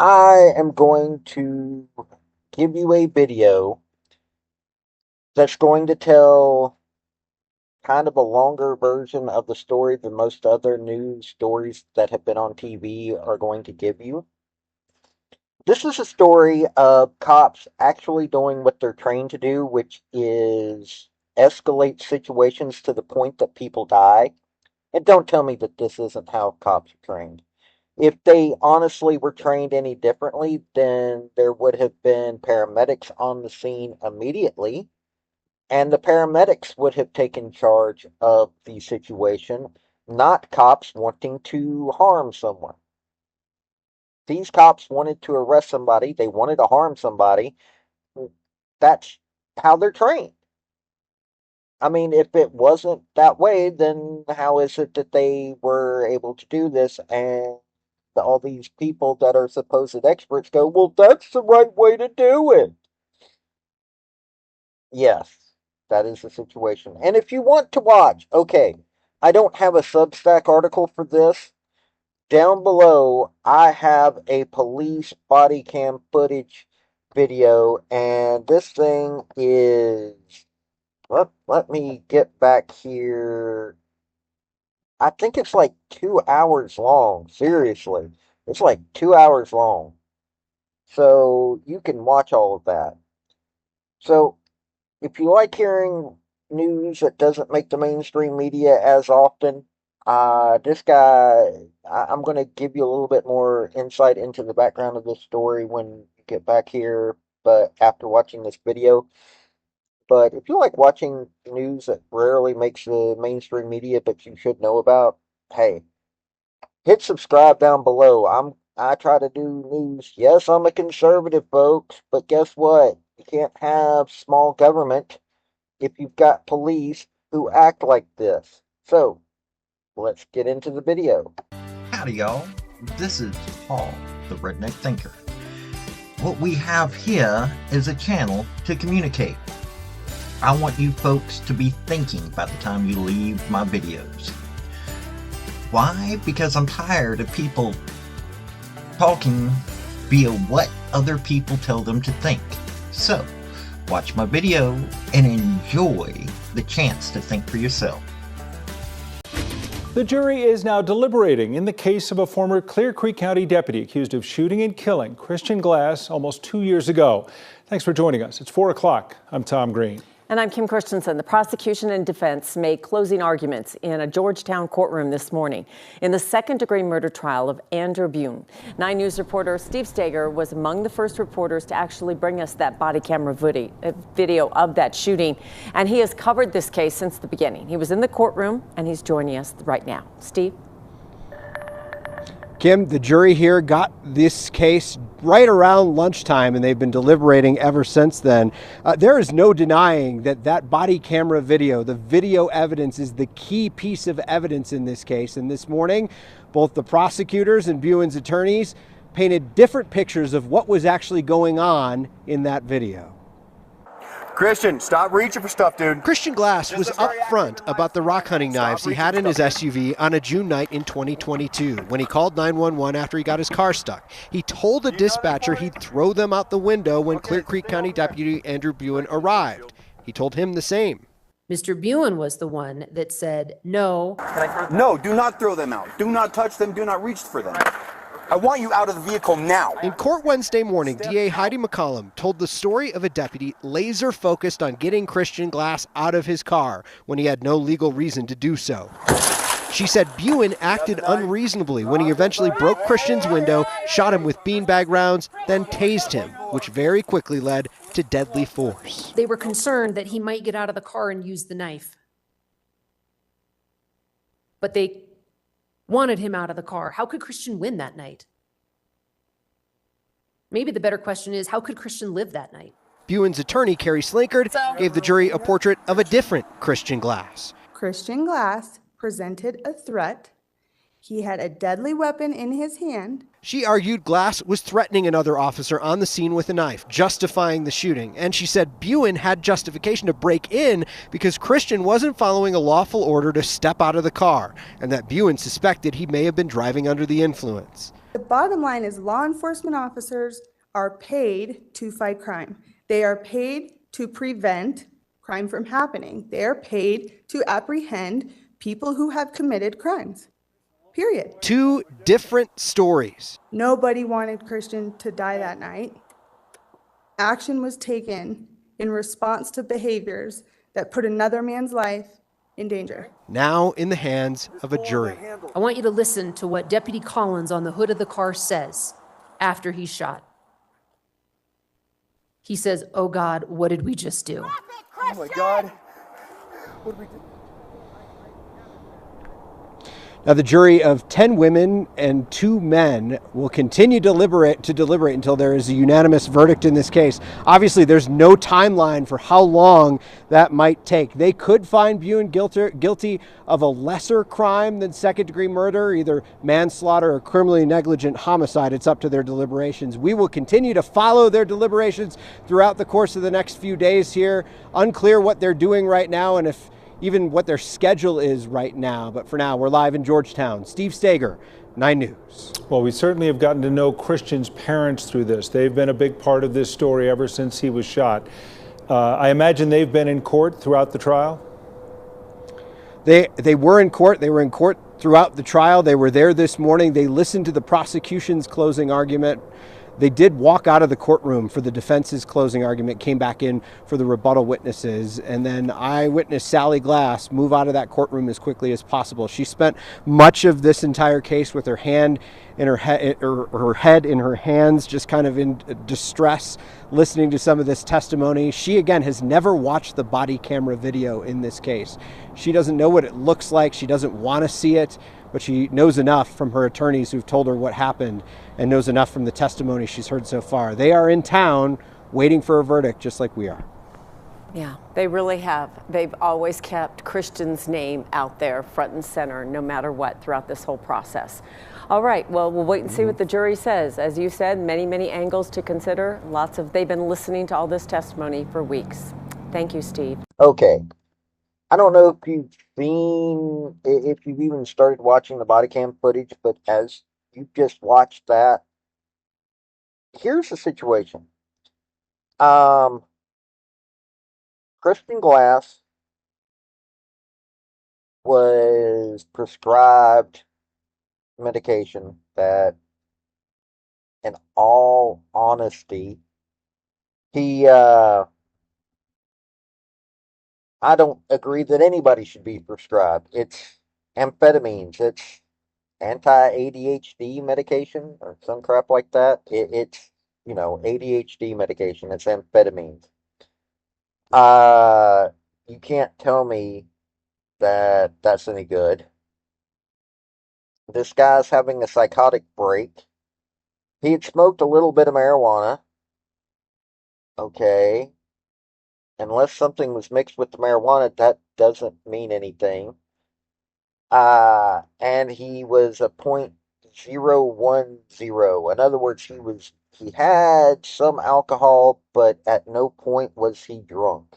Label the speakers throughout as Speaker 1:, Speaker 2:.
Speaker 1: I am going to give you a video that's going to tell kind of a longer version of the story than most other news stories that have been on TV are going to give you. This is a story of cops actually doing what they're trained to do, which is escalate situations to the point that people die. And don't tell me that this isn't how cops are trained. If they honestly were trained any differently, then there would have been paramedics on the scene immediately, and the paramedics would have taken charge of the situation, not cops wanting to harm someone. These cops wanted to arrest somebody, they wanted to harm somebody. That's how they're trained. I mean, if it wasn't that way, then how is it that they were able to do this and all these people that are supposed experts go, well, that's the right way to do it? Yes, that is the situation. And if you want to watch, okay, I don't have a Substack article for this. Down below, I have a police body cam footage video, and this thing is. Let me get back here. I think it's like 2 hours long. Seriously. It's like 2 hours long. So you can watch all of that. So if you like hearing news that doesn't make the mainstream media as often, this guy, I'm going to give you a little bit more insight into the background of this story when you get back here, but after watching this video. But if you like watching news that rarely makes the mainstream media but you should know about, hey, hit subscribe down below. I try to do news. Yes, I'm a conservative, folks, but guess what? You can't have small government if you've got police who act like this. So, let's get into the video.
Speaker 2: Howdy, y'all. This is Paul, the Redneck Thinker. What we have here is a channel to communicate. I want you folks to be thinking by the time you leave my videos. Why? Because I'm tired of people talking via what other people tell them to think. So, watch my video and enjoy the chance to think for yourself.
Speaker 3: The jury is now deliberating in the case of a former Clear Creek County deputy accused of shooting and killing Christian Glass almost 2 years ago. Thanks for joining us. It's 4 o'clock. I'm Tom Green.
Speaker 4: And I'm Kim Christensen. The prosecution and defense made closing arguments in a Georgetown courtroom this morning in the second-degree murder trial of Andrew Bune. 9 News reporter Steve Steger was among the first reporters to actually bring us that body camera video of that shooting. And he has covered this case since the beginning. He was in the courtroom, and he's joining us right now. Steve?
Speaker 5: Kim, the jury here got this case right around lunchtime, and they've been deliberating ever since then. There is no denying that body camera video, the video evidence, is the key piece of evidence in this case. And this morning, both the prosecutors and Bune's attorneys painted different pictures of what was actually going on in that video.
Speaker 6: Christian, stop reaching for stuff, dude.
Speaker 5: Christian Glass was upfront about the rock hunting knives he had in his SUV on a June night in 2022 when he called 911 after he got his car stuck. He told a dispatcher he'd throw them out the window when Clear Creek County Deputy Andrew Bune arrived. He told him the same.
Speaker 7: Mr. Bune was the one that said, no.
Speaker 6: No, do not throw them out. Do not touch them. Do not reach for them. I want you out of the vehicle now.
Speaker 5: In court Wednesday morning, DA Heidi McCollum told the story of a deputy laser focused on getting Christian Glass out of his car when he had no legal reason to do so. She said Bune acted unreasonably when he eventually broke Christian's window, shot him with beanbag rounds, then tased him, which very quickly led to deadly force.
Speaker 7: They were concerned that he might get out of the car and use the knife. But they wanted him out of the car. How could Christian win that night? Maybe the better question is, how could Christian live that night?
Speaker 5: Bune's attorney, Carrie Slinkard, gave the jury a portrait of a different Christian Glass.
Speaker 8: Christian Glass presented a threat. He had a deadly weapon in his hand.
Speaker 5: She argued Glass was threatening another officer on the scene with a knife, justifying the shooting. And she said Bune had justification to break in because Christian wasn't following a lawful order to step out of the car, and that Bune suspected he may have been driving under the influence.
Speaker 8: The bottom line is law enforcement officers are paid to fight crime. They are paid to prevent crime from happening. They are paid to apprehend people who have committed crimes. Period.
Speaker 5: Two different stories.
Speaker 8: Nobody wanted Christian to die that night. Action was taken in response to behaviors that put another man's life in danger.
Speaker 5: Now in the hands of a jury.
Speaker 7: I want you to listen to what Deputy Collins on the hood of the car says after he's shot. He says, "Oh God, what did we just do?"
Speaker 6: Oh my God. What did we do?
Speaker 5: Now, the jury of 10 women and 2 men will continue to deliberate until there is a unanimous verdict in this case. Obviously, there's no timeline for how long that might take. They could find Buen guilty of a lesser crime than second-degree murder, either manslaughter or criminally negligent homicide. It's up to their deliberations. We will continue to follow their deliberations throughout the course of the next few days here. Unclear what they're doing right now and if even what their schedule is right now. But for now, we're live in Georgetown. Steve Stager, 9 News.
Speaker 3: Well, we certainly have gotten to know Christian's parents through this. They've been a big part of this story ever since he was shot. I imagine they've been in court throughout the trial?
Speaker 5: They were in court. They were in court throughout the trial. They were there this morning. They listened to the prosecution's closing argument. They did walk out of the courtroom for the defense's closing argument, came back in for the rebuttal witnesses, and then eyewitness Sally Glass move out of that courtroom as quickly as possible. She spent much of this entire case with her hand in her head in her hands, just kind of in distress, listening to some of this testimony. She, again, has never watched the body camera video in this case. She doesn't know what it looks like. She doesn't want to see it, but she knows enough from her attorneys who've told her what happened and knows enough from the testimony she's heard so far. They are in town waiting for a verdict, just like we are.
Speaker 4: Yeah, they really have. They've always kept Christian's name out there front and center, no matter what, throughout this whole process. All right, well, we'll wait and see what the jury says. As you said, many angles to consider. They've been listening to all this testimony for weeks. Thank you, Steve.
Speaker 1: Okay. I don't know if you've even started watching the body cam footage, but as you just watched that, here's the situation. Christian Glass was prescribed medication that, in all honesty, I don't agree that anybody should be prescribed. It's amphetamines. It's anti-ADHD medication or some crap like that. It's ADHD medication. It's amphetamines. You can't tell me that that's any good. This guy's having a psychotic break. He had smoked a little bit of marijuana. Okay. Unless something was mixed with the marijuana, that doesn't mean anything. And he was a .010. In other words, he had some alcohol, but at no point was he drunk.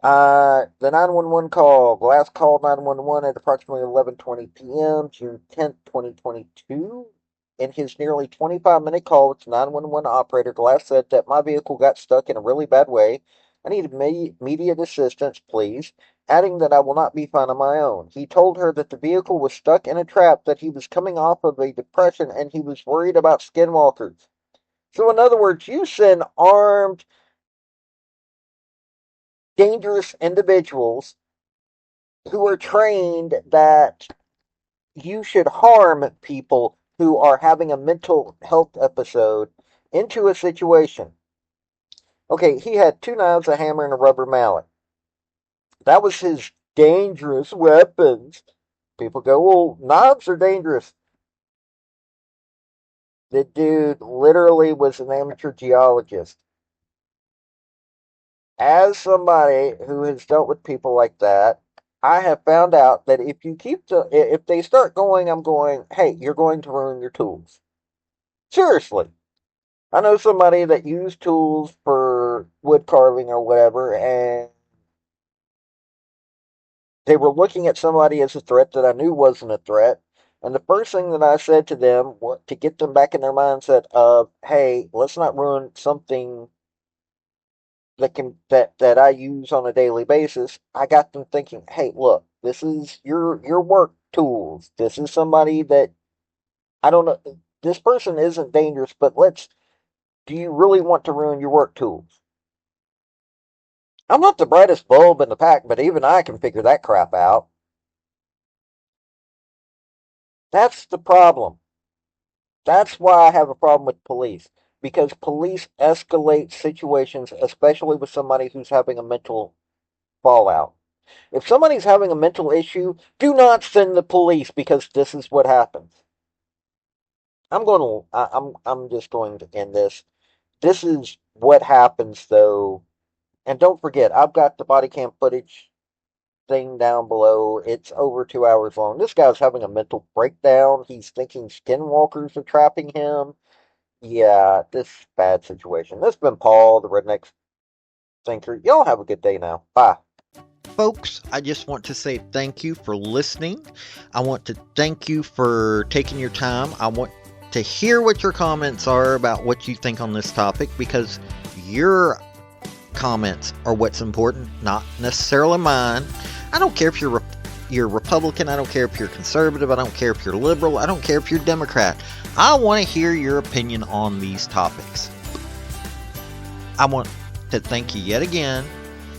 Speaker 1: The 911 call. Glass called 911 at approximately 11:20 p.m., June 10th, 2022. In his nearly 25-minute call with the 911 operator, Glass said that my vehicle got stuck in a really bad way. I need immediate assistance, please, adding that I will not be fine on my own. He told her that the vehicle was stuck in a trap, that he was coming off of a depression, and he was worried about skinwalkers. So in other words, you send armed, dangerous individuals who are trained that you should harm people who are having a mental health episode into a situation. Okay, he had 2 knives, a hammer, and a rubber mallet. That was his dangerous weapons. People go, well, knives are dangerous. The dude literally was an amateur geologist. As somebody who has dealt with people like that, I have found out that if they start going, I'm going, hey, you're going to ruin your tools. Seriously. I know somebody that used tools for wood carving or whatever, and they were looking at somebody as a threat that I knew wasn't a threat. And the first thing that I said to them, to get them back in their mindset of, hey, let's not ruin something that I use on a daily basis. I got them thinking, hey, look, this is your work tools. This is somebody that, I don't know, this person isn't dangerous, but do you really want to ruin your work tools? I'm not the brightest bulb in the pack, but even I can figure that crap out. That's the problem. That's why I have a problem with police. Because police escalate situations, especially with somebody who's having a mental fallout. If somebody's having a mental issue, do not send the police, because this is what happens. I'm just going to end this. This is what happens, though. And don't forget, I've got the body cam footage thing down below. It's over 2 hours long. This guy's having a mental breakdown. He's thinking skinwalkers are trapping him. Yeah, this is a bad situation. This has been Paul, the Redneck Thinker. Y'all have a good day now. Bye.
Speaker 2: Folks, I just want to say thank you for listening. I want to thank you for taking your time. I want to hear what your comments are about what you think on this topic, because your comments are what's important, not necessarily mine. I don't care if you're Republican, I don't care if you're conservative, I don't care if you're liberal, I don't care if you're Democrat. I want to hear your opinion on these topics. I want to thank you yet again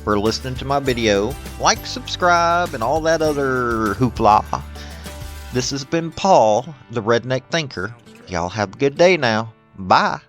Speaker 2: for listening to my video. Like, subscribe, and all that other hoopla. This has been Paul, the Redneck Thinker. Y'all have a good day now. Bye.